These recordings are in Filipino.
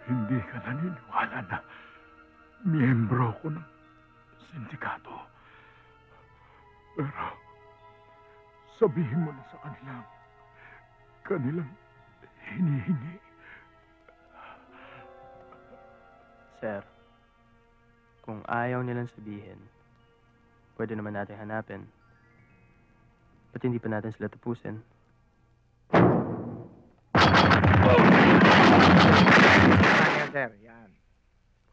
Hindi ka naniniwala na miyembro ko ng sindikato. Pero sabihin mo na sa kanilang hinihingi. Sir, kung ayaw nilang sabihin, pwede naman natin hanapin. Ba't hindi pa natin sila tapusin? Yan, sir. Yan.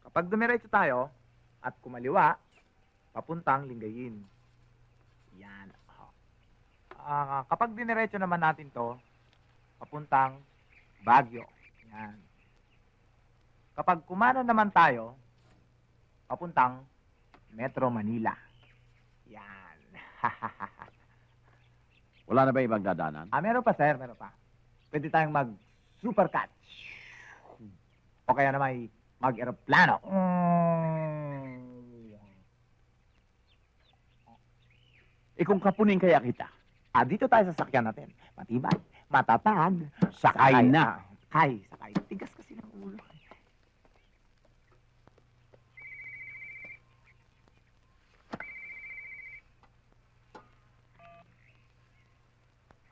Kapag dumiretso tayo at kumaliwa, papuntang Lingayen. Yan. Kapag diniretso naman natin to, papuntang Baguio. Yan. Kapag kumana naman tayo, papuntang Metro Manila. Yan. Wala na ba ibang dadaanan? Meron pa, sir. Meron pa. Pwede tayong mag-supercut. O kaya na may mag-aeroplano. Kung kapunin kaya kita? Dito tayo sa sakyan natin. Matibay, matatag. Sakay na. Sakay. Tigas kasi ng ulo.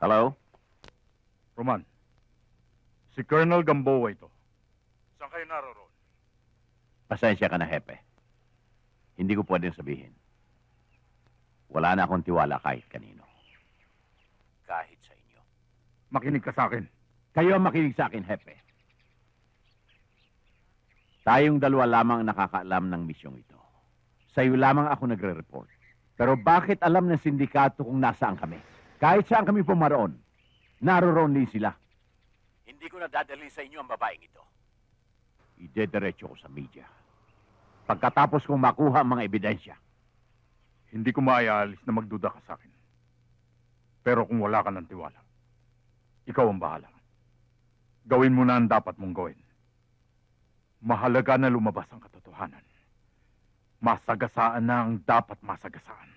Hello? Roman, si Colonel Gamboa ito. Saan kayo naroon? Pasensya ka na, Hepe. Hindi ko pwedeng sabihin. Wala na akong tiwala kahit kanino. Kahit sa inyo. Makinig ka sa akin. Kayo ang makinig sa akin, Hepe. Tayong dalawa lamang nakakaalam ng misyong ito. Sa'yo lamang ako nagre-report. Pero bakit alam ng sindikato kung nasaan kami? Kahit saan kami pumaroon, naroon din sila. Hindi ko nadadali sa inyo ang babaeng ito. Idediretso ko sa media. Pagkatapos kong makuha ang mga ebidensya. Hindi ko maaalis na magduda ka sa akin. Pero kung wala ka ng tiwala, ikaw ang bahala. Gawin mo na ang dapat mong gawin. Mahalaga na lumabas ang katotohanan. Masagasaan na ang dapat masagasaan.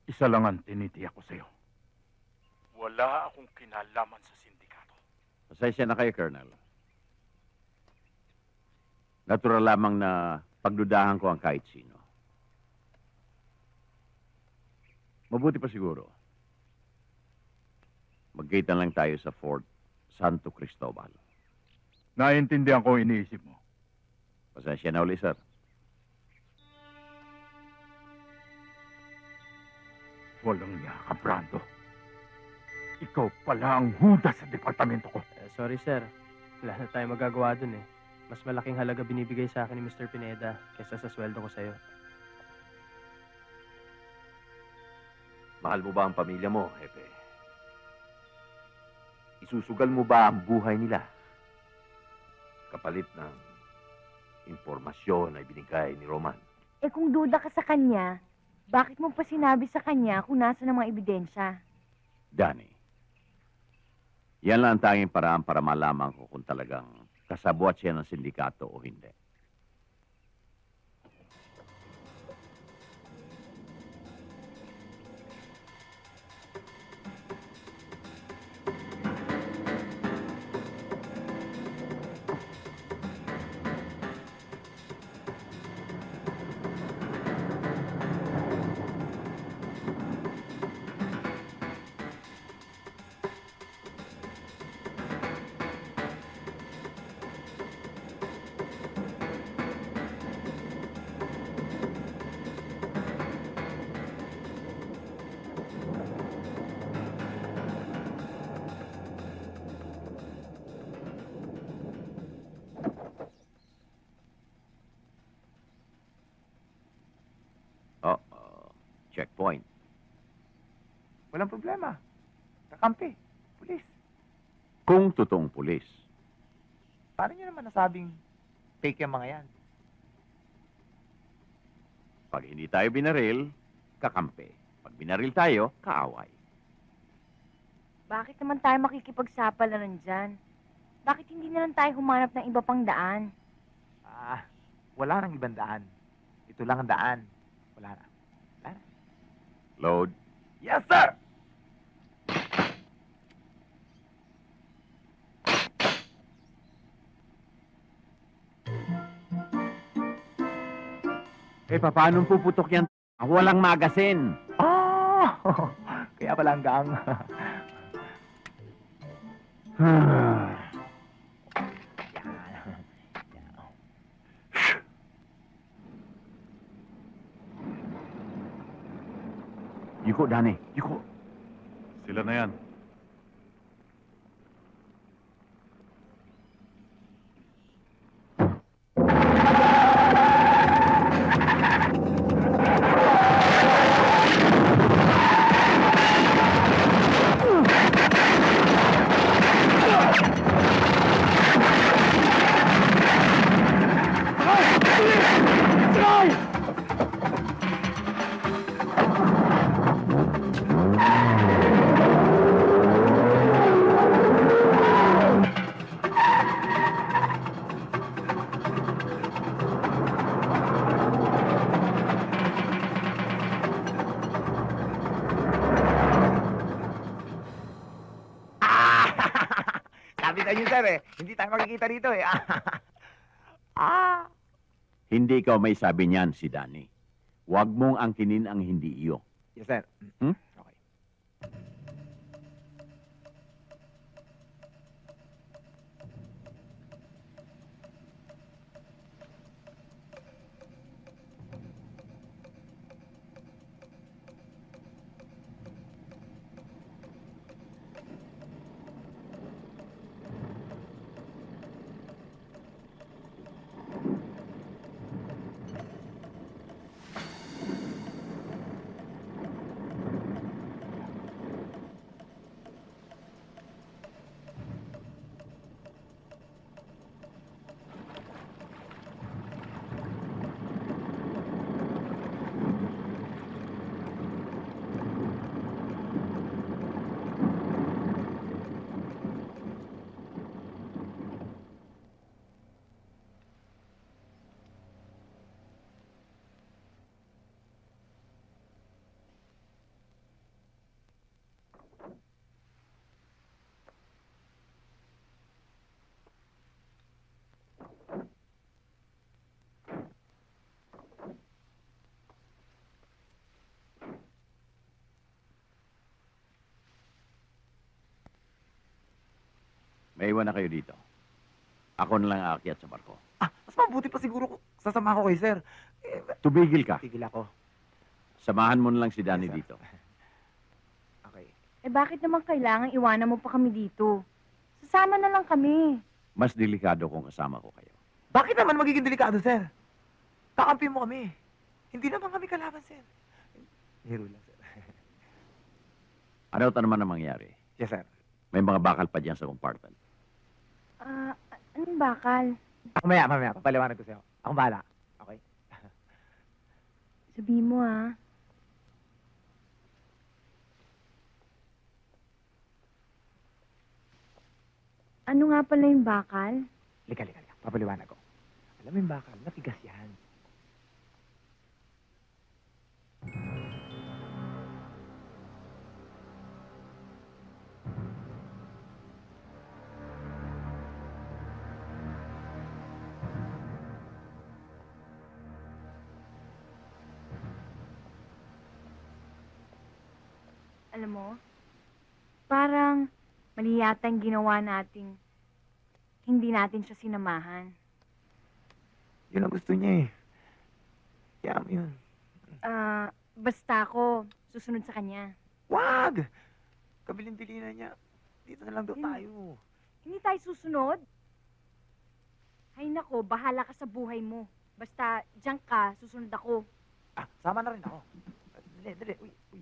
Isa lang ang tinitiyak ko sa'yo. Wala akong kinalaman sa sindikato. Pasensya na kayo, Colonel. Natural lamang na pagdudahan ko ang kahit sino. Mabuti pa siguro. Magkita lang tayo sa Fort Santo Cristobal. Naiintindihan ko ang iniisip mo. Pasensya na uli, sir. Walang yaka, Brando. Ikaw pala ang huda sa departamento ko. Sorry, sir. Wala na tayong magagawa dun eh. Mas malaking halaga binibigay sa akin ni Mr. Pineda kaysa sa sweldo ko sa'yo. Mahal mo ba ang pamilya mo, Hepe? Isusugal mo ba ang buhay nila? Kapalit ng impormasyon na ibinigay ni Roman. Kung duda ka sa kanya, bakit mo pa sinabi sa kanya kung nasa ng mga ebidensya? Danny, yan lang ang tanging paraan para malaman ko kung talagang kasabwat siya ng sindikato o hindi. Checkpoint. Walang problema. Kakampi. Pulis. Kung totoong pulis. Paano nyo naman nasabing fake yung mga yan? Pag hindi tayo binaril, kakampi. Pag binaril tayo, kaaway. Bakit naman tayo makikipagsapalaran dyan? Bakit hindi na lang tayo humanap ng iba pang daan? Wala nang ibang daan. Ito lang ang daan. Wala na. Load. Yes, sir! Eh, paano puputok yan? Walang magasin. Ah! Kaya pala hanggang... Yuko, Dani. Yuko. Sila na yan. Sabi sa inyo, sir, eh. Hindi tayo makikita rito, eh. Ah! Hindi ikaw may sabi niyan, si Dani. Huwag mong angkinin ang hindi iyo. Yes, sir. Hmm? Okay. May iwan na kayo dito. Ako na lang aakyat sa barko. Mas mabuti pa siguro kung sasama ko kay sir. Tumigil ka. Tigil ako. Samahan mo na lang si Dani Yes, sir. dito. Okay. Eh bakit naman kailangan iwanan mo pa kami dito? Sasama na lang kami. Mas delikado kung kasama ko kayo. Bakit naman magiging delikado, sir? Kakampi mo kami. Hindi naman kami kalaban, sir. Hero lang, sir. Ano naman ang mangyari? Yes, sir. May mga bakal pa dyan sa compartment. Anong bakal? Mamaya. Papaliwanag ko sa'yo. Ako bahala. Okay? Sabihin mo, ha? Ano nga pala yung bakal? Lika. Papaliwanag ko. Alam mo yung bakal, matigas yan. Alam mo, parang mali yata yung ginawa nating hindi natin siya sinamahan. Yun ang gusto niya eh. Kaya mo yun. Basta ako, susunod sa kanya. Wag! Kabilin-bilin na niya. Dito na lang daw Yun. tayo. Hindi tayo susunod? Ay nako, bahala ka sa buhay mo. Basta, diyan ka, susunod ako. Sama na rin ako. Dali. Uy.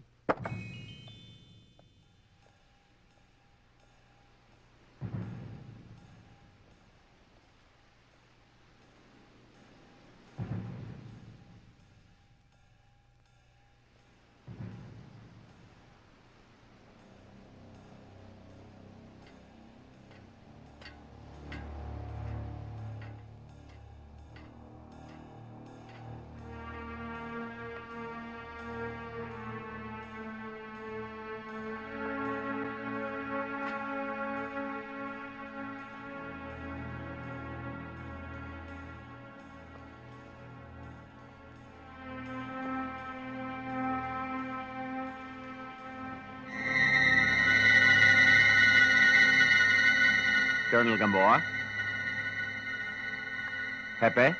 Colonel Gamboa? Pepe?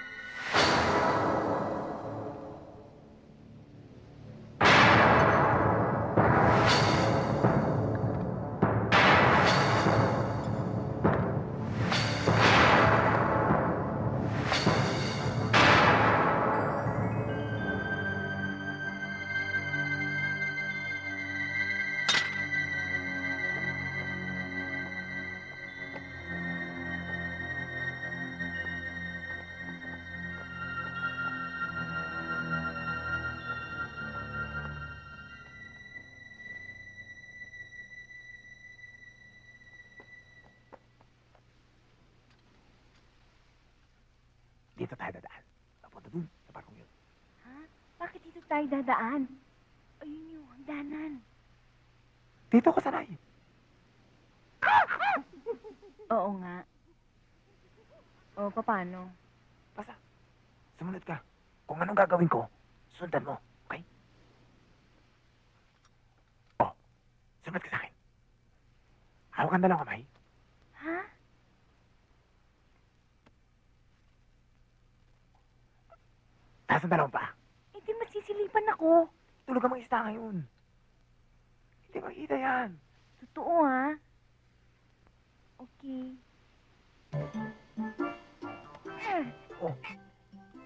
Dito tayo dadaan. Papunta dun, sa barkong yun. Ha? Bakit dito tayo dadaan? Ayun yung hagdanan. Dito ko sanay. Oo nga. O, paano? Basta, sumunod ka. Kung anong gagawin ko, sundan mo. Okay? Oh, sunod ka sa akin. Hawakan na lang kamay. Ha? Taas ang dalawang pa. Eh, di masisilipan ako. Tulog ang mga isda ngayon. Hindi makikita yan. Totoo, ha? Okay. Oh.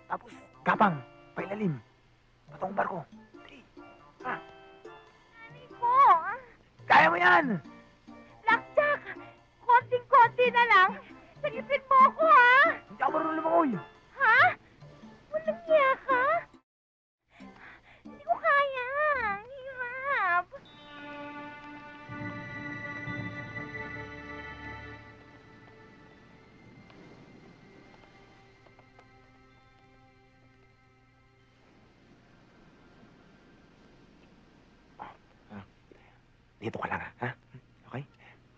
Tapos, gapang, pailalim. Patong barko. Dali. Ha? Hindi ko. Kaya mo yan! Blackjack! Konting-konti na lang. Sagipin mo ako, ha? Hindi ako marunong lumangoy. Ha? Walang niya ka? Hindi ko kaya. Ang hirap. Dito ka lang, ha? Okay?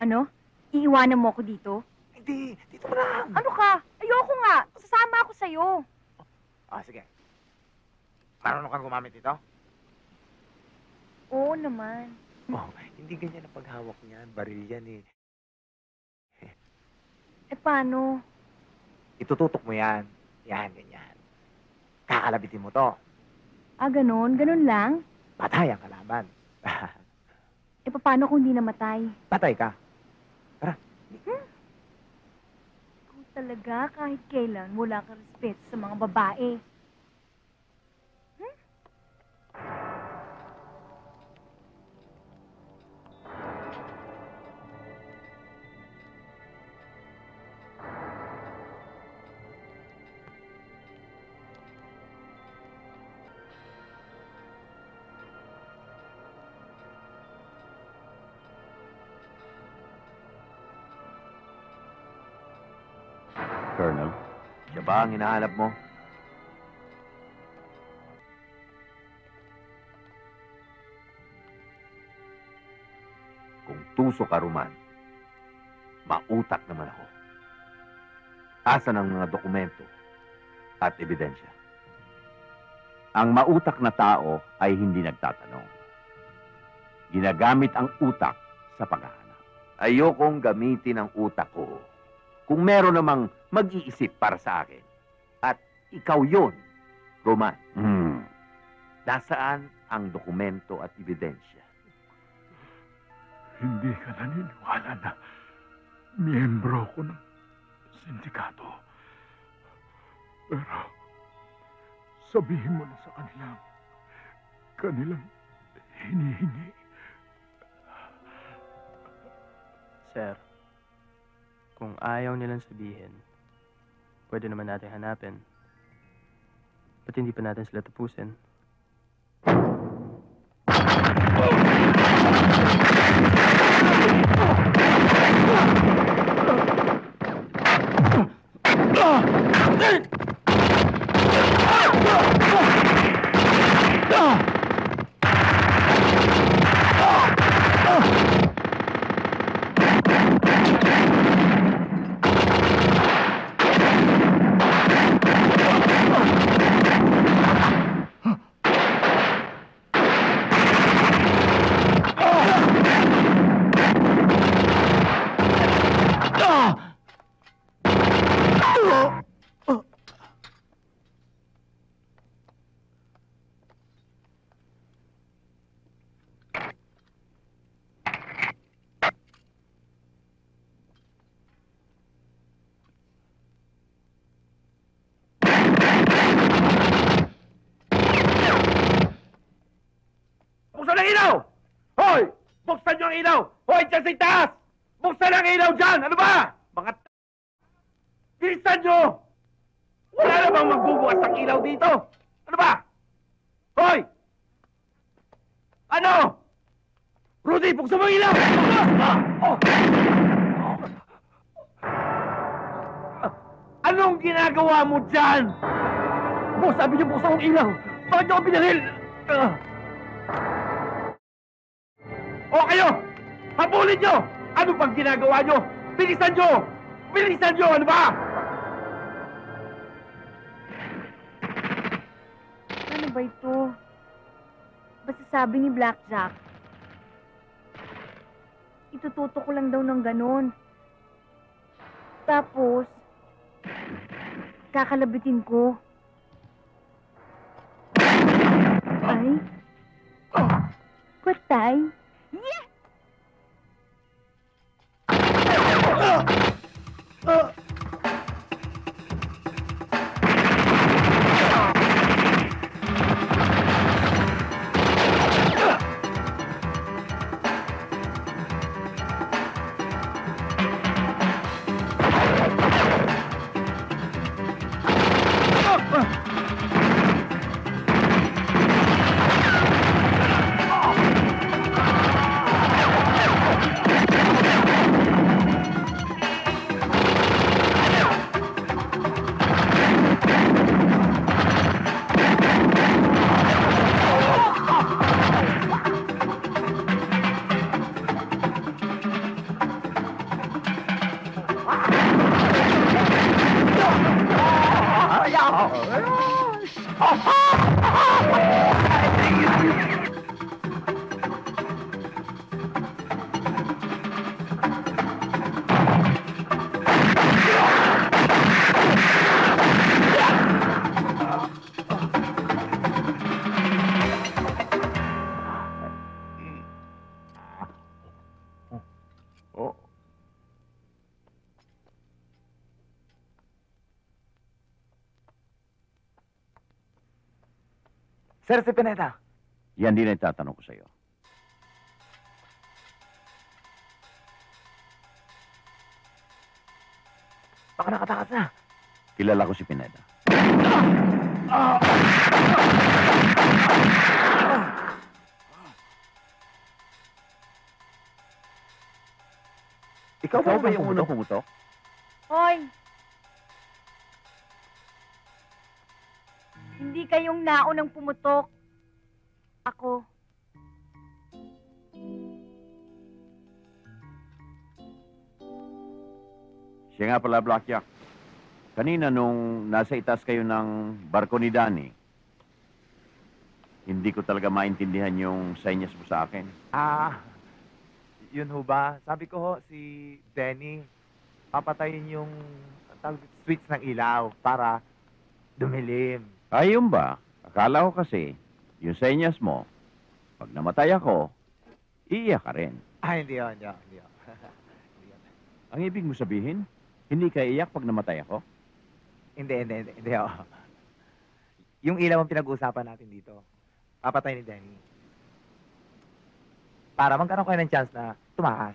Ano? Iiwanan mo ako dito? Hindi, dito ka lang. Ano ka? Ayoko nga. Sasama ako sa'yo. Ah, sige. Marunong kang gumamit ito? Oo naman. Oh, hindi ganyan ang paghawak niyan. Baril yan eh. Eh, paano? Itututok mo yan. Yan, ganyan. Kakalabitin mo to. Ah, ganun? Ganun lang? Patay ang kalaban. Eh, paano kung di namatay? Patay ka. Ikaw talaga, kahit kailan, wala ka respeto sa mga babae. Colonel? Siya ba ang hinahanap mo? Kung tuso ka, Roman, mautak naman ako. Asan ang mga dokumento at ebidensya? Ang mautak na tao ay hindi nagtatanong. Ginagamit ang utak sa paghahanap. Ayokong gamitin ang utak ko kung meron namang mag-iisip para sa akin. At ikaw yun, Roman. Nasaan ang dokumento at ebidensya? Hindi ka naniniwala na miyembro ko ng sindikato. Pero sabihin mo na sa kanilang hinihingi. Sir, kung ayaw nilang sabihin, pwede naman natin hanapin. Ba't hindi pa natin sila tapusin? Buksan ang ilaw! Hoy! Buksan niyo ang ilaw! Hoy, dyan sa itaas! Buksan ang ilaw dyan! Ano ba? Mga bilisan niyo! Wala na bang magbubukas ng ilaw dito? Ano ba? Hoy! Ano? Rudy, buksan mo ang ilaw! Anong ginagawa mo dyan? Boss, sabi niyo buksan ang ilaw! Bakit niyo ako pinaril? O kayo! Habulin nyo! Ano bang ginagawa nyo? Bilisan nyo! Bilisan nyo! Ano ba? Ano ba ito? Basta sabi ni Blackjack, itututo ko lang daw ng ganon. Tapos, kakalabitin ko. Ay? Patay? Yeah! Sir, si Pineda. Yan din ang tatanong ko sa'yo. Baka nakatakas na. Kilala ko si Pineda. Ikaw ba yung unang pumutok? Hoy! Hindi kayong naunang pumutok. Ako. Siya nga pala, Blackjack. Kanina nung nasa itaas kayo ng barko ni Danny, hindi ko talaga maintindihan yung senyas mo sa akin. Yun ho ba? Sabi ko ho, si Denny, papatayin yung switch ng ilaw para dumilim. Ayun ba? Akala ko kasi, yung senyas mo, pag namatay ako, iiyak ka rin. Hindi yun. Ang ibig mo sabihin, hindi ka iiyak pag namatay ako? Hindi ho. Yung ilaw ang pinag-uusapan natin dito. Papatay ni Denny. Para magkaroon kayo ng chance na tumakas.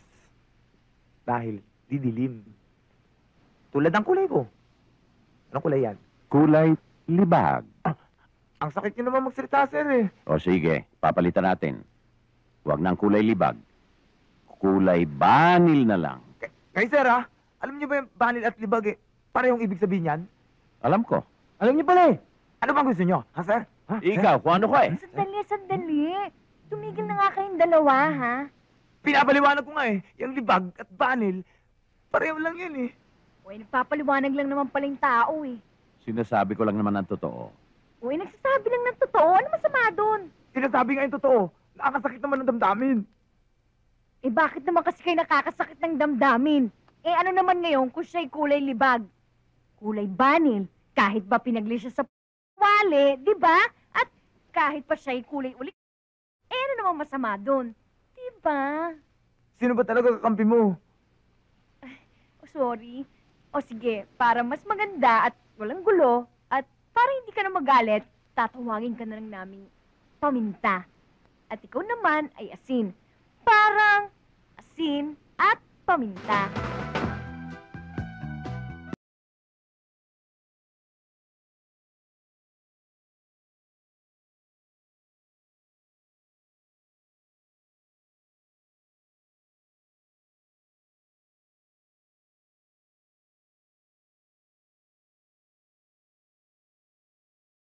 Dahil didilim. Tulad ng kulay ko. Anong kulay yan? Kulay libag. Ang sakit niyo naman magsalita, sir eh. O sige, papalitan natin. Huwag ng kulay libag. Kulay banil na lang. Kay sir alam niyo ba yung banil at libag eh? Parehong ibig sabihin yan? Alam ko. Alam niyo pala eh. Ano bang gusto niyo? Ha, sir? Ha? Ikaw, kung ano ka eh. Sandali. Tumigil na nga kayong dalawa, ha? Pinapaliwanag ko nga eh. Yung libag at banil, pareho lang yun eh. Uy, nagpapaliwanag lang naman pala yung tao, eh. Sinasabi ko lang naman ang totoo. Uy, nagsasabi lang ng totoo. Ano masama doon? Sinasabi nga yung totoo. Nakakasakit naman ng damdamin. Eh, bakit naman kasi kayo nakakasakit ng damdamin? Eh, ano naman ngayon kung siya'y kulay libag? kulay banil. Kahit ba pinagli siya sa wali, di ba? At kahit pa siya'y kulay ulit, ano namang masama doon? Di ba? Sino ba talaga kakampi mo? Oh, sorry. O sige, para mas maganda at walang gulo, at para hindi ka na magalit, tatawagin ka na lang naming paminta. At ikaw naman ay asin. Parang asin at paminta.